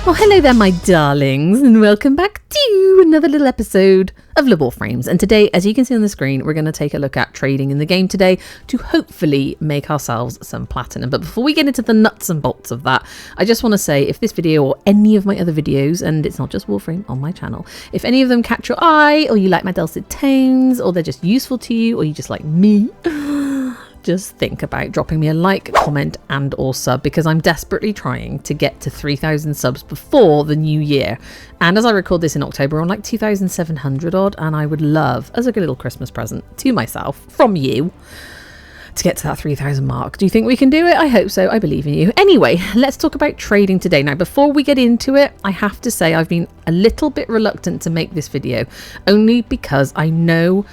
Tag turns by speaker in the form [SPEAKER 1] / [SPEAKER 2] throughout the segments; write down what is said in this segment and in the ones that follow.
[SPEAKER 1] Well, hello there, my darlings, and welcome back to another little episode of Le Warframes. And today, as you can see on the screen, we're going to take a look at trading in the game today to hopefully make ourselves some platinum. But before we get into the nuts and bolts of that, I just want to say, if this video or any of my other videos, and it's not just Warframe on my channel, if any of them catch your eye, or you like my dulcet tones, or they're just useful to you, or you just like me, just think about dropping me a like, comment and or sub, because I'm desperately trying to get to 3,000 subs before the new year. And as I record this in October, we're on like 2,700 odd, and I would love, as a good little Christmas present to myself from you, to get to that 3,000 mark. Do you think we can do it? I hope so. I believe in you. Anyway, let's talk about trading today. Now, before we get into it, I have to say I've been a little bit reluctant to make this video, only because I know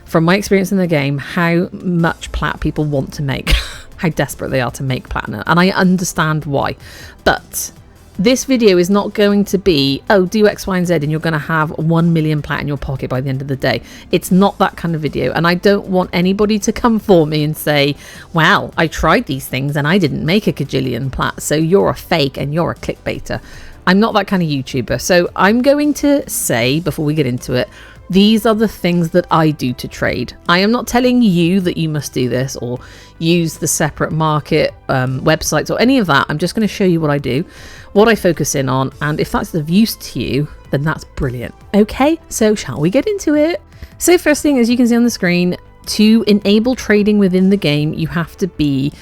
[SPEAKER 1] from my experience in the game how much plat people want to make, how desperate they are to make platinum, and I understand why. But this video is not going to be, oh, do X, Y and Z and you're going to have 1 million plat in your pocket by the end of the day. It's not that kind of video, and I don't want anybody to come for me and say, well, I tried these things and I didn't make a gajillion plat, so you're a fake and you're a clickbaiter. I'm not that kind of YouTuber. So I'm going to say, before we get into it, these are the things that I do to trade. I am not telling you that you must do this or use the separate market websites or any of that. I'm just going to show you what I do, what I focus in on, and if that's of use to you, then that's brilliant. Okay, so shall we get into it? So first thing, as you can see on the screen, to enable trading within the game, you have to be,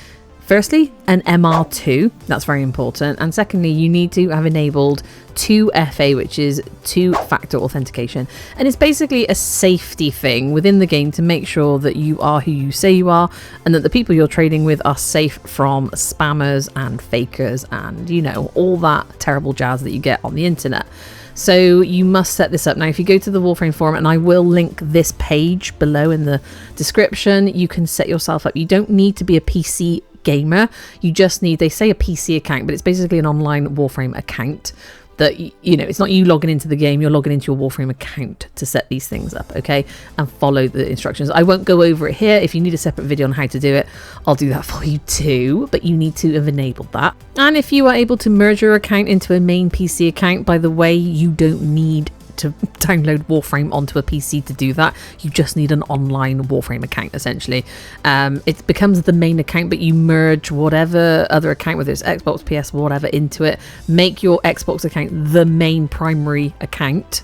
[SPEAKER 1] firstly, an MR2, that's very important, and secondly, you need to have enabled 2FA, which is two-factor authentication, and it's basically a safety thing within the game to make sure that you are who you say you are, and that the people you're trading with are safe from spammers and fakers and, you know, all that terrible jazz that you get on the internet. So you must set this up. Now, if you go to the Warframe forum, and I will link this page below in the description, you can set yourself up. You don't need to be a PC gamer, you just need, they say a PC account, but it's basically an online Warframe account that, you know, it's not you logging into the game, you're logging into your Warframe account to set these things up, okay, and follow the instructions. I won't go over it here. If you need a separate video on how to do it, I'll do that for you too, but you need to have enabled that. And if you are able to merge your account into a main PC account, by the way, you don't need to download Warframe onto a PC to do that. You just need an online Warframe account, essentially. It becomes the main account, but you merge whatever other account, whether it's Xbox, PS, whatever, into it. Make your Xbox account the main primary account,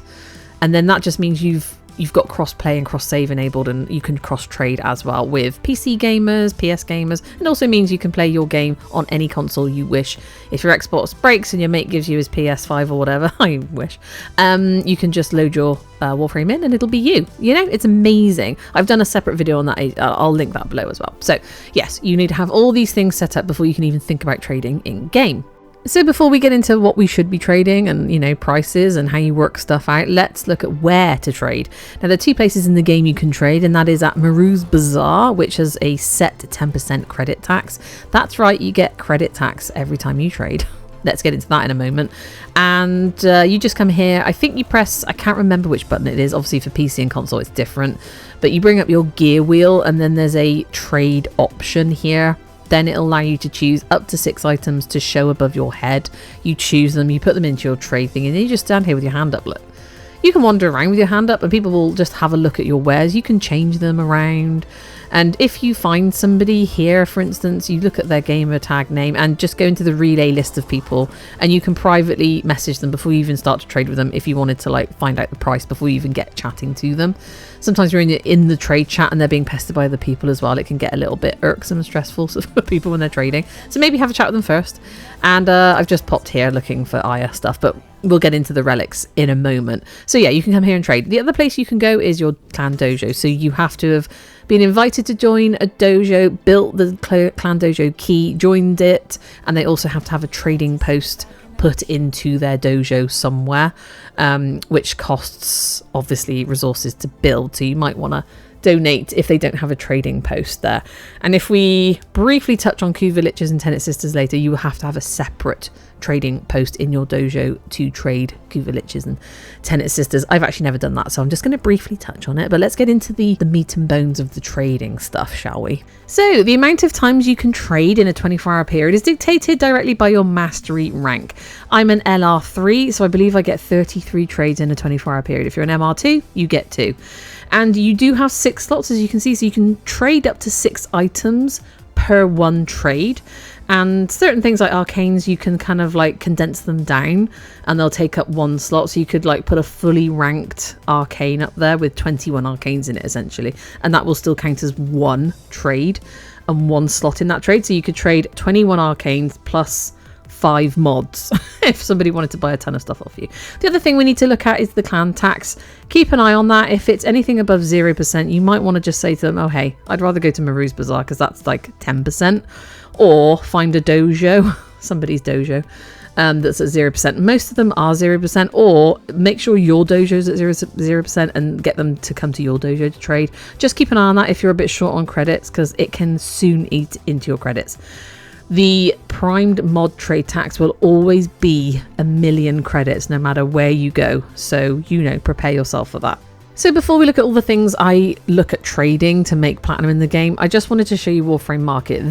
[SPEAKER 1] and then that just means you've got cross-play and cross-save enabled, and you can cross-trade as well with PC gamers, PS gamers. It also means you can play your game on any console you wish. If your Xbox breaks and your mate gives you his PS5 or whatever, I wish, you can just load your Warframe in and it'll be you. You know, it's amazing. I've done a separate video on that. I'll link that below as well. So yes, you need to have all these things set up before you can even think about trading in game. So before we get into what we should be trading and, you know, prices and how you work stuff out, let's look at where to trade. Now, there are two places in the game you can trade, and that is at Maru's Bazaar, which has a set 10% credit tax. That's right, you get credit tax every time you trade. Let's get into that in a moment. And you just come here. I think you press, I can't remember which button it is. Obviously for PC and console it's different. But you bring up your gear wheel, and then there's a trade option here. Then it'll allow you to choose up to 6 items to show above your head. You choose them, you put them into your trade thing, and then you just stand here with your hand up. Look, you can wander around with your hand up and people will just have a look at your wares. You can change them around. And if you find somebody here, for instance, you look at their gamer tag name and just go into the relay list of people, and you can privately message them before you even start to trade with them if you wanted to, like, find out the price before you even get chatting to them. Sometimes you're in the trade chat and they're being pestered by other people as well. It can get a little bit irksome and stressful for people when they're trading. So maybe have a chat with them first. And I've just popped here looking for Aya stuff, but we'll get into the relics in a moment. So yeah, you can come here and trade. The other place you can go is your clan dojo. So you have to have been invited to join a dojo, built the clan dojo key, joined it, and they also have to have a trading post put into their dojo somewhere, which costs obviously resources to build. So you might want to donate if they don't have a trading post there. And if we briefly touch on Kuva Liches and Tenet Sisters later, you will have to have a separate trading post in your dojo to trade Kuva Liches and Tenet Sisters. I've actually never done that, so I'm just going to briefly touch on it, but let's get into the meat and bones of the trading stuff, shall we? So the amount of times you can trade in a 24-hour period is dictated directly by your mastery rank. I'm an LR3, so I believe I get 33 trades in a 24-hour period. If you're an MR2, you get 2. And you do have 6 slots, as you can see, so you can trade up to 6 items per one trade. And certain things like arcanes, you can kind of like condense them down and they'll take up 1 slot. So you could like put a fully ranked arcane up there with 21 arcanes in it, essentially. And that will still count as 1 trade and 1 slot in that trade. So you could trade 21 arcanes plus 5 mods if somebody wanted to buy a ton of stuff off you. The other thing we need to look at is the clan tax. Keep an eye on that. If it's anything above 0%, you might want to just say to them, oh hey, I'd rather go to Maru's Bazaar because that's like 10%, or find a dojo, somebody's dojo, that's at 0%. Most of them are 0%, or make sure your dojo's at 0% and get them to come to your dojo to trade. Just keep an eye on that if you're a bit short on credits, because it can soon eat into your credits. The primed mod trade tax will always be 1,000,000 credits no matter where you go. So, prepare yourself for that. So before we look at all the things I look at trading to make platinum in the game, I just wanted to show you Warframe Market.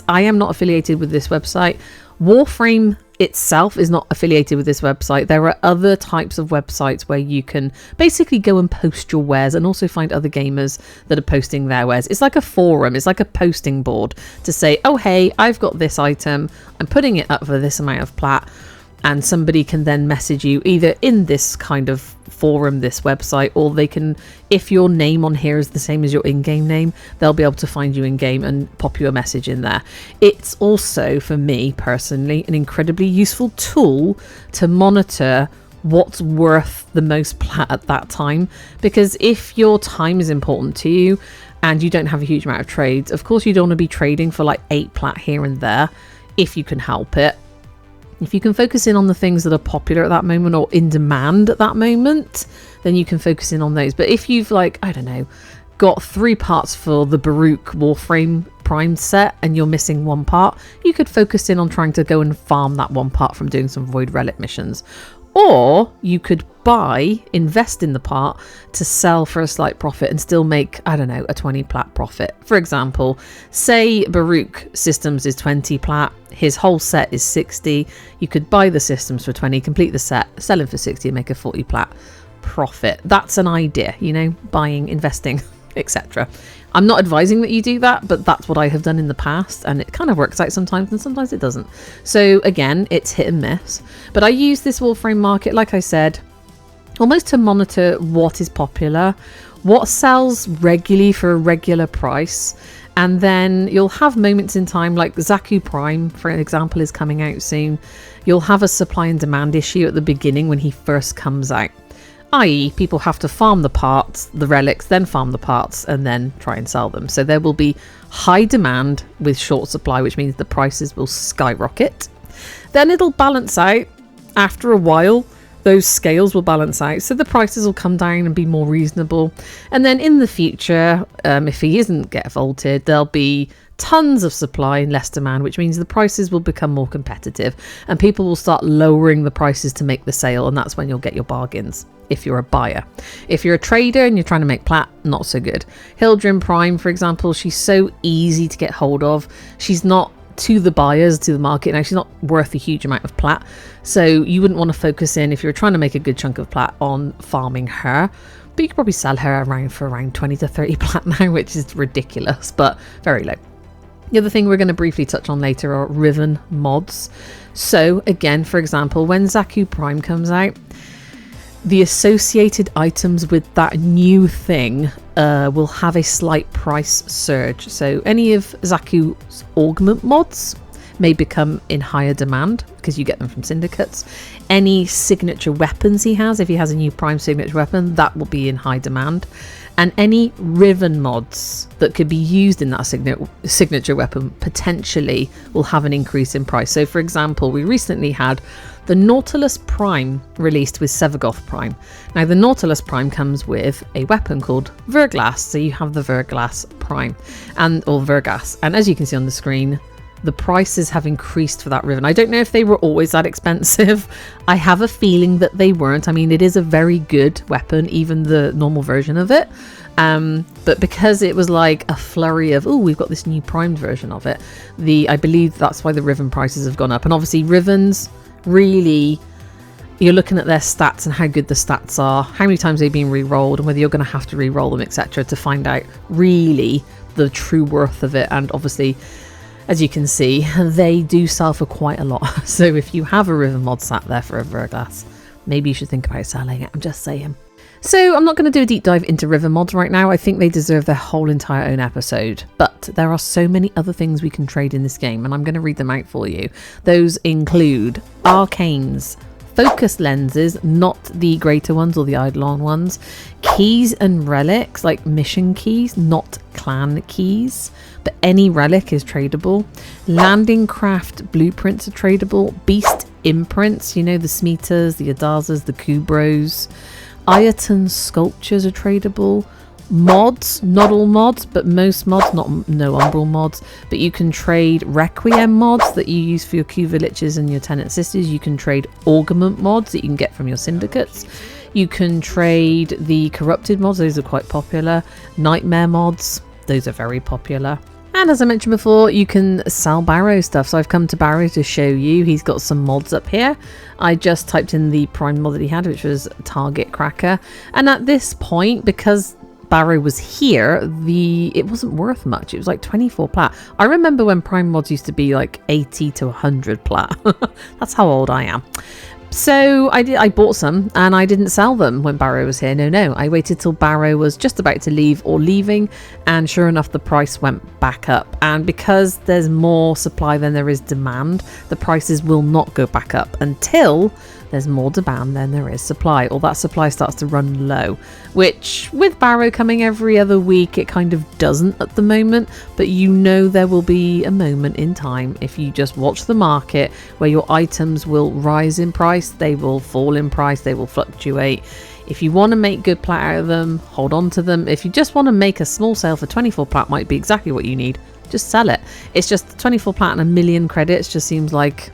[SPEAKER 1] I am not affiliated with this website. Warframe itself is not affiliated with this website. There are other types of websites where you can basically go and post your wares and also find other gamers that are posting their wares. It's like a forum. It's like a posting board to say, oh, hey, I've got this item. I'm putting it up for this amount of plat. And somebody can then message you either in this kind of forum, this website, or they can, if your name on here is the same as your in-game name, they'll be able to find you in-game and pop you a message in there. It's also, for me personally, an incredibly useful tool to monitor what's worth the most plat at that time, because if your time is important to you and you don't have a huge amount of trades, of course you don't want to be trading for like 8 plat here and there if you can help it. If you can focus in on the things that are popular at that moment or in demand at that moment, then you can focus in on those. But if you've got 3 parts for the Baruch Warframe primed set and you're missing 1 part, you could focus in on trying to go and farm that 1 part from doing some Void Relic missions. Or you could invest in the part to sell for a slight profit and still make, a 20 plat profit. For example, say Baruch Systems is 20 plat, his whole set is 60. You could buy the systems for 20, complete the set, sell them for 60 and make a 40 plat profit. That's an idea, buying, investing, etc. I'm not advising that you do that, but that's what I have done in the past, and it kind of works out sometimes and sometimes it doesn't. So again, it's hit and miss. But I use this Warframe Market, like I said, almost to monitor what is popular, what sells regularly for a regular price, and then you'll have moments in time like Zaku Prime, for an example, is coming out soon. You'll have a supply and demand issue at the beginning when he first comes out. I.e. people have to farm the parts, the relics, then farm the parts, and then try and sell them. So there will be high demand with short supply, which means the prices will skyrocket. Then it'll balance out. After a while, those scales will balance out, so the prices will come down and be more reasonable. And then in the future, if he isn't get vaulted, there'll be tons of supply and less demand, which means the prices will become more competitive and people will start lowering the prices to make the sale, and that's when you'll get your bargains if you're a buyer. If you're a trader and you're trying to make plat, not so good. Hildrim Prime, for example, she's so easy to get hold of. She's not to the buyers, to the market now, she's not worth a huge amount of plat, so you wouldn't want to focus in, if you're trying to make a good chunk of plat, on farming her. But you could probably sell her for around 20 to 30 plat now, which is ridiculous, but very low. The other thing we're going to briefly touch on later are Riven mods. So again, for example, when Zaku Prime comes out, the associated items with that new thing will have a slight price surge. So any of Zaku's Augment mods, may become in higher demand because you get them from syndicates. Any signature weapons he has, if he has a new prime signature weapon, that will be in high demand. And any Riven mods that could be used in that signature weapon potentially will have an increase in price. So for example, we recently had the Nautilus Prime released with Sevagoth Prime. Now the Nautilus Prime comes with a weapon called Verglas, so you have the Verglas Prime or Vergas, and as you can see on the screen, the prices have increased for that Riven. I don't know if they were always that expensive. I have a feeling that they weren't. I mean, it is a very good weapon, even the normal version of it. But because it was like a flurry of, oh, we've got this new primed version of it, I believe that's why the Riven prices have gone up. And obviously Rivens, really, you're looking at their stats and how good the stats are, how many times they've been re-rolled, and whether you're going to have to re-roll them, etc., to find out really the true worth of it. And obviously, as you can see, they do sell for quite a lot. So if you have a Riven mod sat there for a Verglas, maybe you should think about selling it. I'm just saying. So I'm not going to do a deep dive into Riven mods right now. I think they deserve their whole entire own episode. But there are so many other things we can trade in this game, and I'm going to read them out for you. Those include arcanes, focus lenses, not the greater ones or the eidolon ones, keys and relics, like mission keys, not clan keys, but any relic is tradable. Landing craft blueprints are tradable. Beast imprints, you know, the Smetas, the Adazas, the Kubros. Ireton sculptures are tradable. Mods, not all mods, but most mods, no umbral mods, but you can trade Requiem mods that you use for your Kuvaliches and your Tenant Sisters. You can trade Augment mods that you can get from your syndicates. You can trade the Corrupted mods, those are quite popular. Nightmare mods, those are very popular. And as I mentioned before, you can sell Baro stuff. So I've come to Baro to show you. He's got some mods up here. I just typed in the prime mod that he had, which was Target Cracker. And at this point, because Baro was here, it wasn't worth much. It was like 24 plat. I remember when prime mods used to be like 80 to 100 plat. That's how old I am. So I bought some and I didn't sell them when Baro was here. No, I waited till Baro was just about to leave or leaving, and sure enough the price went back up. And because there's more supply than there is demand, the prices will not go back up until there's more demand than there is supply, or that supply starts to run low, which with Baro coming every other week, it kind of doesn't at the moment. But you know there will be a moment in time, if you just watch the market, where your items will rise in price, they will fall in price, they will fluctuate. If you want to make good plat out of them, hold on to them. If you just want to make a small sale for 24 plat, might be exactly what you need, just sell it. It's just 24 plat and 1,000,000 credits just seems like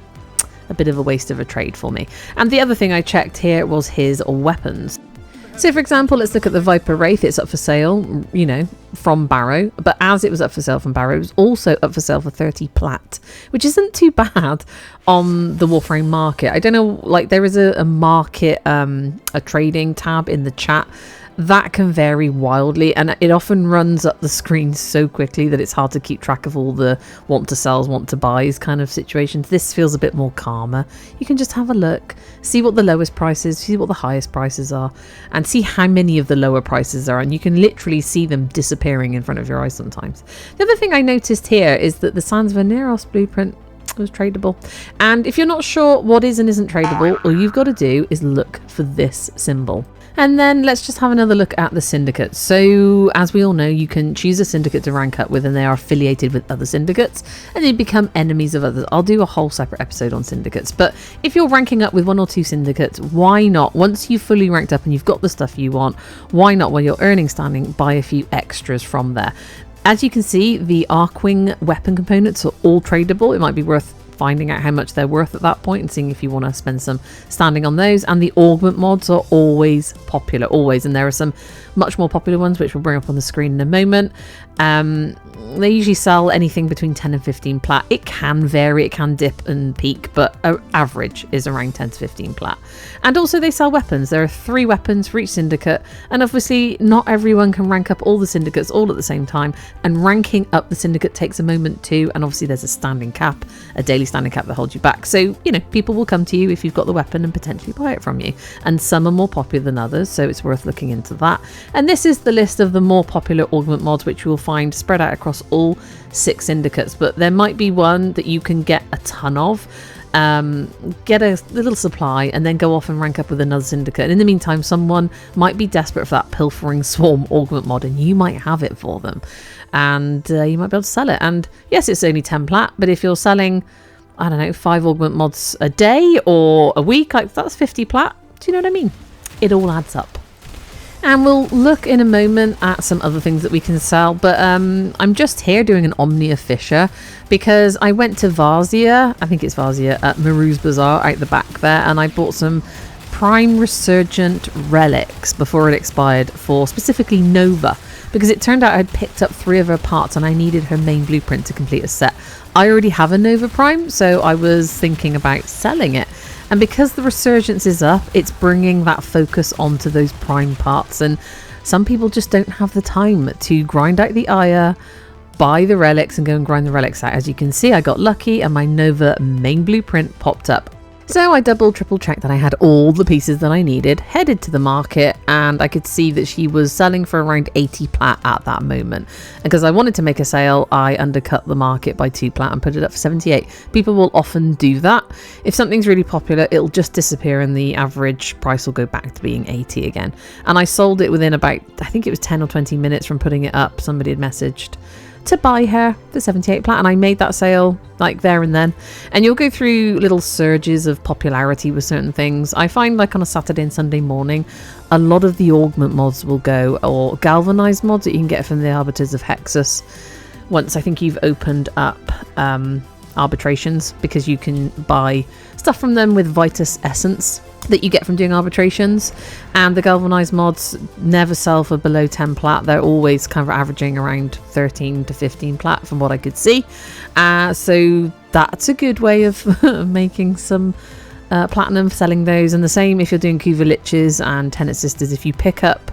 [SPEAKER 1] a bit of a waste of a trade for me. And the other thing I checked here was his weapons. So for example, let's look at the Viper Wraith. It's up for sale, you know, from Baro, but as it was up for sale from Baro, it was also up for sale for 30 plat, which isn't too bad on the Warframe Market. I don't know, like there is a market, a trading tab in the chat. That can vary wildly, and it often runs up the screen so quickly that it's hard to keep track of all the want to sells, want to buys kind of situations. This feels a bit more calmer. You can just have a look, see what the lowest price is, see what the highest prices are, and see how many of the lower prices are, and you can literally see them disappearing in front of your eyes sometimes. The other thing I noticed here is that the Sans Veneros blueprint was tradable, and if you're not sure what is and isn't tradable, all you've got to do is look for this symbol. And then let's just have another look at the syndicates. So as we all know, you can choose a syndicate to rank up with, and they are affiliated with other syndicates and they become enemies of others. I'll do a whole separate episode on syndicates, but if you're ranking up with 1 or 2 syndicates, why not, once you've fully ranked up and you've got the stuff you want, why not, when you're earning standing, buy a few extras from there? As you can see, the Arcwing weapon components are all tradable. It might be worth finding out how much they're worth at that point and seeing if you want to spend some standing on those. And the Augment mods are always popular, always, and there are some much more popular ones which we'll bring up on the screen in a moment. They usually sell anything between 10 and 15 plat. It can vary, it can dip and peak, but average is around 10 to 15 plat. And also they sell weapons. There are 3 weapons for each syndicate, and obviously not everyone can rank up all the syndicates all at the same time, and ranking up the syndicate takes a moment too, and obviously there's a standing cap, a daily basically standing cap that holds you back. So, you know, people will come to you if you've got the weapon and potentially buy it from you. And some are more popular than others, so it's worth looking into that. And this is the list of the more popular augment mods, which you will find spread out across all 6 syndicates. But there might be one that you can get a ton of. Get a little supply and then go off and rank up with another syndicate. And in the meantime, someone might be desperate for that pilfering swarm augment mod and you might have it for them, and you might be able to sell it. And yes, it's only 10 plat, but if you're selling, I don't know, 5 augment mods a day or a week, like that's 50 plat. Do you know what I mean? It all adds up. And we'll look in a moment at some other things that we can sell. But I'm just here doing an Omnia Fisher because I went to Varzia, I think it's Varzia, at Maru's Bazaar out the back there. And I bought some Prime Resurgent Relics before it expired for specifically Nova. Because it turned out I'd picked up 3 of her parts and I needed her main blueprint to complete a set. I already have a Nova Prime, so I was thinking about selling it. And because the Resurgence is up, it's bringing that focus onto those prime parts. And some people just don't have the time to grind out the Aya, buy the relics and go and grind the relics out. As you can see, I got lucky and my Nova main blueprint popped up. So I triple checked that I had all the pieces that I needed, headed to the market, and I could see that she was selling for around 80 plat at that moment. And because I wanted to make a sale, I undercut the market by 2 plat and put it up for 78. People will often do that. If something's really popular, it'll just disappear and the average price will go back to being 80 again. And I sold it within about, I think it was 10 or 20 minutes from putting it up. Somebody had messaged to buy her for 78 plat, and I made that sale like there and then. And you'll go through little surges of popularity with certain things. I find like on a Saturday and Sunday morning, a lot of the augment mods will go, or galvanized mods that you can get from the Arbiters of Hexus. Once I think you've opened up arbitrations, because you can buy stuff from them with Vitus Essence that you get from doing arbitrations. And the galvanized mods never sell for below 10 plat. They're always kind of averaging around 13 to 15 plat from what I could see. So that's a good way of making some platinum, selling those. And the same if you're doing Kuva Liches and Tenet Sisters. If you pick up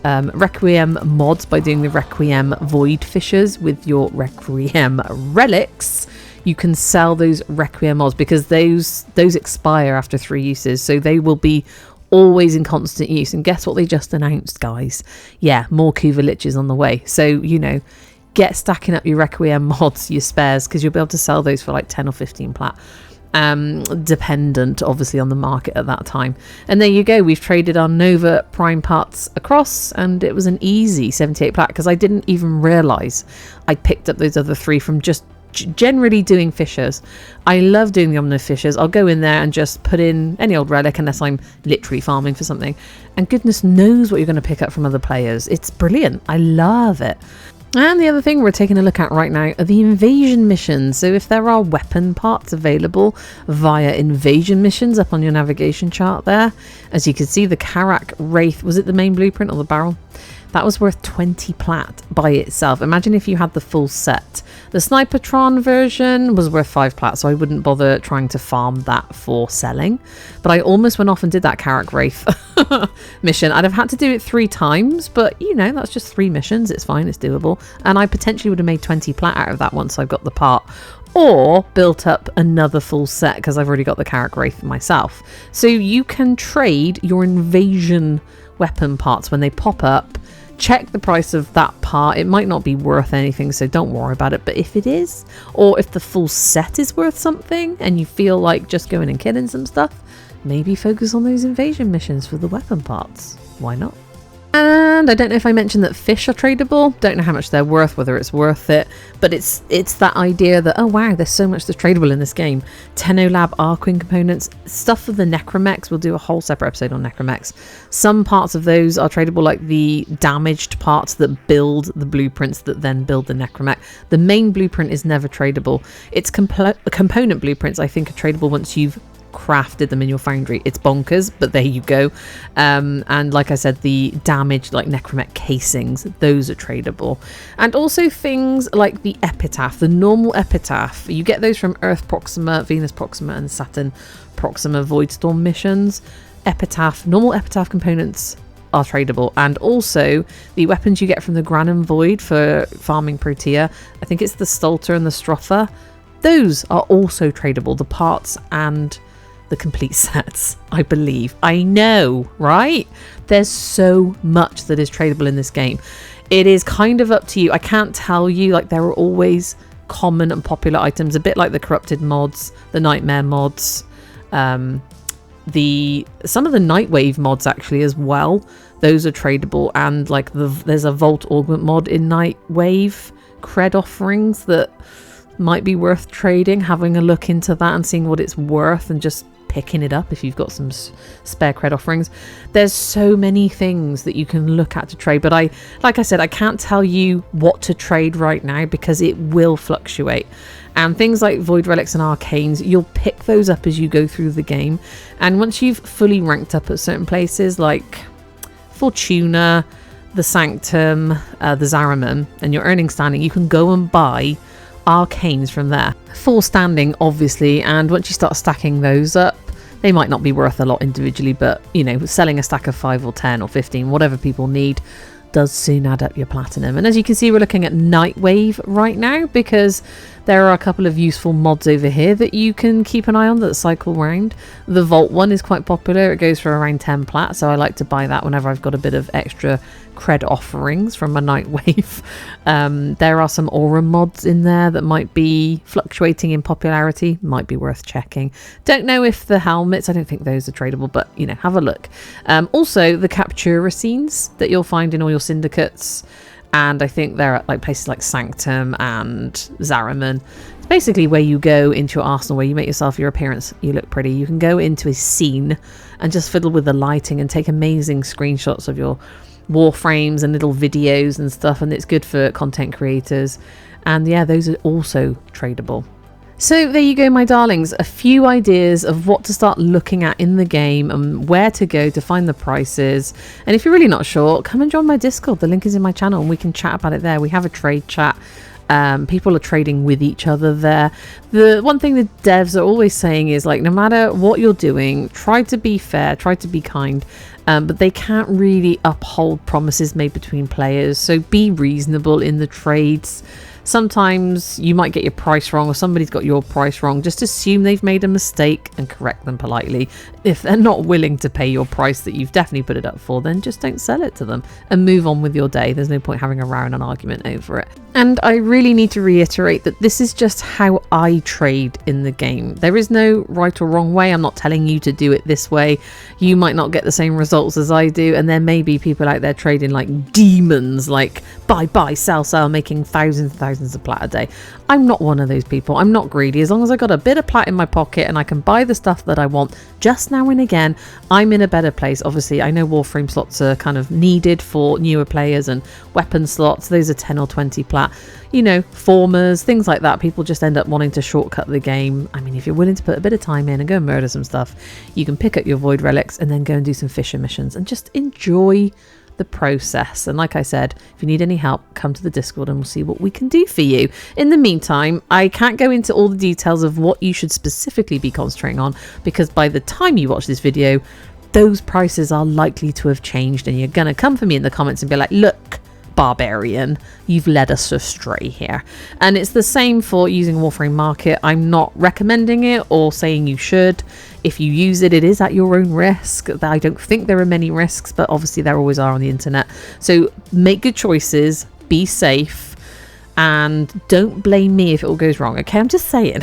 [SPEAKER 1] Requiem mods by doing the Requiem Void Fishers with your Requiem Relics, you can sell those Requiem mods because those expire after 3 uses, so they will be always in constant use. And guess what they just announced, guys? Yeah, more Kuva Liches on the way. So, you know, get stacking up your Requiem mods, your spares, because you'll be able to sell those for like 10 or 15 plat. Dependent obviously on the market at that time. And there you go, we've traded our Nova prime parts across, and it was an easy 78 plat because I didn't even realize I picked up those other 3 from just generally doing fishers. I love doing the Omnia Fishers. I'll go in there and just put in any old relic unless I'm literally farming for something, and goodness knows what you're going to pick up from other players. It's brilliant. I love it. And the other thing we're taking a look at right now are the invasion missions. So if there are weapon parts available via invasion missions up on your navigation chart there, as you can see, the Karak Wraith, was it the main blueprint or the barrel? That was worth 20 plat by itself. Imagine if you had the full set. The Snipertron version was worth 5 plat, so I wouldn't bother trying to farm that for selling. But I almost went off and did that Karak Wraith mission. I'd have had to do it 3 times, but you know, that's just 3 missions. It's fine, it's doable. And I potentially would have made 20 plat out of that once I've got the part. Or built up another full set because I've already got the Karak Wraith myself. So you can trade your invasion weapon parts when they pop up. Check the price of that part. It might not be worth anything, so don't worry about it. But if it is, or if the full set is worth something and you feel like just going and killing some stuff, maybe focus on those invasion missions for the weapon parts. Why not? And I don't know if I mentioned that fish are tradable. Don't know how much they're worth, whether it's worth it, but it's that idea that, oh wow, there's so much that's tradable in this game. Tenolab Arquin components, stuff for the Necromechs. We'll do a whole separate episode on Necromechs. Some parts of those are tradable, like the damaged parts that build the blueprints that then build the Necromech. The main blueprint is never tradable. It's component blueprints, I think, are tradable once you've crafted them in your foundry. It's bonkers, but there you go. And like I said, the damaged like Necromech casings, those are tradable. And also things like the Epitaph, the normal Epitaph, you get those from Earth Proxima, Venus Proxima and Saturn Proxima Voidstorm missions. Epitaph, normal Epitaph components are tradable. And also the weapons you get from the Granum Void for farming Protea, I think it's the Stolter and the Strother, those are also tradable, the parts and the complete sets, I believe. I know, right? There's so much that is tradable in this game. It is kind of up to you. I can't tell you, like, there are always common and popular items, a bit like the corrupted mods, the nightmare mods, some of the Nightwave mods actually as well. Those are tradable, and like there's a Vault Augment mod in Nightwave cred offerings that might be worth trading, having a look into that and seeing what it's worth and just picking it up if you've got some spare cred offerings. There's so many things that you can look at to trade, but like I said, I can't tell you what to trade right now because it will fluctuate. And things like Void Relics and Arcanes, you'll pick those up as you go through the game, and once you've fully ranked up at certain places like Fortuna, the Sanctum, the Zariman, and you're earning standing, you can go and buy Arcanes from there. Full standing, obviously, and once you start stacking those up, they might not be worth a lot individually, but you know, selling a stack of 5 or 10 or 15, whatever people need, does soon add up your platinum. And as you can see, we're looking at Nightwave right now because there are a couple of useful mods over here that you can keep an eye on that cycle round. The Vault one is quite popular. It goes for around 10 plat, so I like to buy that whenever I've got a bit of extra cred offerings from my Nightwave. There are some aura mods in there that might be fluctuating in popularity, might be worth checking. Don't know if the helmets, I don't think those are tradable, but you know, have a look. Also the Captura scenes that you'll find in all your syndicates, and I think they're at like places like Sanctum and Zariman. It's basically where you go into your arsenal, where you make yourself your appearance, you look pretty. You can go into a scene and just fiddle with the lighting and take amazing screenshots of your Warframes and little videos and stuff, and it's good for content creators. And yeah, those are also tradable. So there you go, my darlings, a few ideas of what to start looking at in the game and where to go to find the prices. And if you're really not sure, come and join my Discord. The link is in my channel and we can chat about it there. We have a trade chat. People are trading with each other there. The one thing the devs are always saying is, like, no matter what you're doing, try to be fair, try to be kind, but they can't really uphold promises made between players. So be reasonable in the trades. Sometimes you might get your price wrong, or somebody's got your price wrong. Just assume they've made a mistake and correct them politely. If they're not willing to pay your price that you've definitely put it up for, then just don't sell it to them and move on with your day. There's no point having a row and an argument over it. And I really need to reiterate that this is just how I trade in the game. There is no right or wrong way. I'm not telling you to do it this way. You might not get the same results as I do, and there may be people out there trading like demons, like buy, sell, making thousands and thousands of plat a day. I'm not one of those people. I'm not greedy. As long as I got a bit of plat in my pocket and I can buy the stuff that I want just now and again, I'm in a better place. Obviously, I know Warframe slots are kind of needed for newer players, and weapon slots, those are 10 or 20 plat. You know, formers, things like that. People just end up wanting to shortcut the game. I mean, if you're willing to put a bit of time in and go and murder some stuff, you can pick up your Void Relics and then go and do some Fisher missions and just enjoy the process. And like I said, if you need any help, come to the Discord and we'll see what we can do for you. In the meantime, I can't go into all the details of what you should specifically be concentrating on, because by the time you watch this video, those prices are likely to have changed, and you're gonna come for me in the comments and be like, look, barbarian, you've led us astray here. And it's the same for using Warframe Market. I'm not recommending it or saying you should. If you use it, it is at your own risk. I don't think there are many risks, but obviously there always are on the internet. So make good choices, be safe, and don't blame me if it all goes wrong, okay? I'm just saying.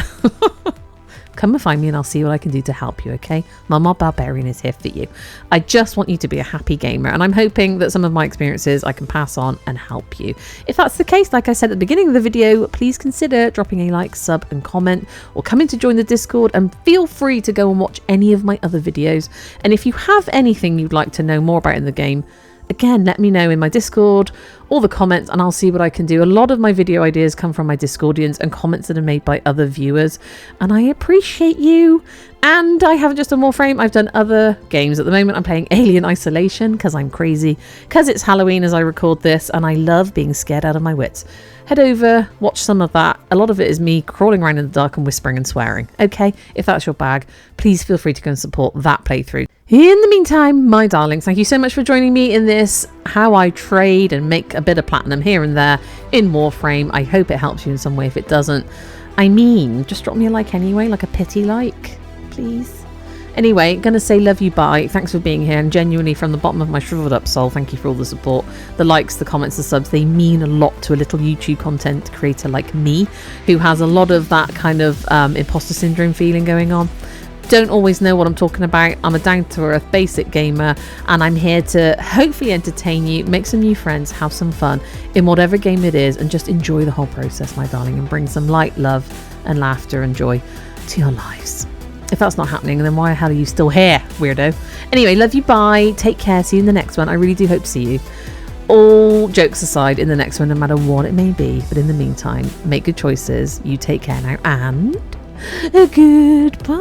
[SPEAKER 1] Come and find me and I'll see what I can do to help you, okay? Mama Barbarian is here for you. I just want you to be a happy gamer, and I'm hoping that some of my experiences I can pass on and help you. If that's the case, like I said at the beginning of the video, please consider dropping a like, sub and comment, or coming to join the Discord, and feel free to go and watch any of my other videos. And if you have anything you'd like to know more about in the game, again, let me know in my Discord or the comments and I'll see what I can do. A lot of my video ideas come from my Discordians and comments that are made by other viewers, and I appreciate you. And I haven't just done Warframe, I've done other games. At the moment I'm playing Alien Isolation because I'm crazy, because it's Halloween as I record this and I love being scared out of my wits. Head over, watch some of that. A lot of it is me crawling around in the dark and whispering and swearing. Okay, if that's your bag, please feel free to go and support that playthrough. In the meantime, my darlings, thank you so much for joining me in this how I trade and make a bit of platinum here and there in Warframe. I hope it helps you in some way. If it doesn't, I mean, just drop me a like anyway, like a pity like, please. Anyway, gonna say love you, bye. Thanks for being here, and genuinely from the bottom of my shriveled up soul, thank you for all the support, the likes, the comments, the subs. They mean a lot to a little YouTube content creator like me, who has a lot of that kind of imposter syndrome feeling going on. Don't always know what I'm talking about. I'm a down-to-earth basic gamer, and I'm here to hopefully entertain you, make some new friends, have some fun in whatever game it is, and just enjoy the whole process, my darling, and bring some light, love and laughter and joy to your lives. If that's not happening, then why the hell are you still here, weirdo? Anyway, love you, bye. Take care. See you in the next one. I really do hope to see you. All jokes aside, in the next one, no matter what it may be. But in the meantime, make good choices. You take care now, and goodbye.